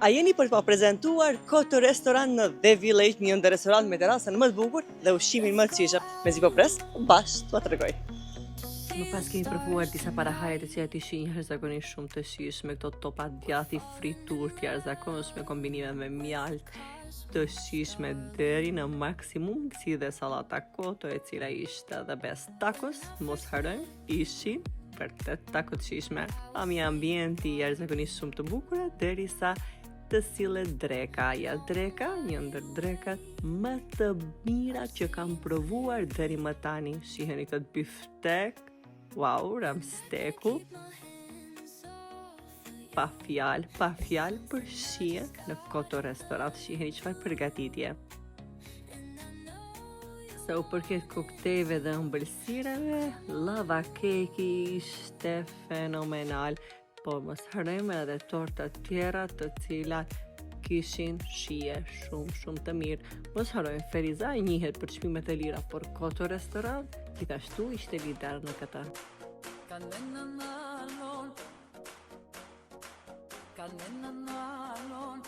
A jeni për pa prezentuar Koto restoran në The Village, një ndër restorant me terasën më të bukur dhe ushqimin më të shijshëm. Mezi po pres, bashkë t'ua tregoj. Më pas kemi provuar disa parahajet të cilat ishin jashtëzakonisht shumë të shijshme, këto topa djathi fritur të jashtëzakonshme, kombinime me mjalt të shijshme deri në maksimum, si dhe sallata Koto, e cila ishte the best tacos, mos harrojmë, ishin vërtet taco të shijshme. Ambienti jashtëzakonisht shumë të bukur, derisa të sillet dreka. Ja, dreka, një ndër drekat më të mira që kam provuar deri më tani. Shiheni këtë biftek, wow, ramsteku. Pa fjalë për shihen në Koto restorant. Shiheni çfarë përgatitje. Sa u përket koktejve dhe ëmbëlsirave, lava keki ishte fenomenal. Po mos harrojmë edhe torta tjera të cilat kishin shije shumë të mirë. Mos harrojmë, Feriza njihet për çmimet e lira, por Koto restorant gjithashtu ishte lider në këtë. Canena na lon,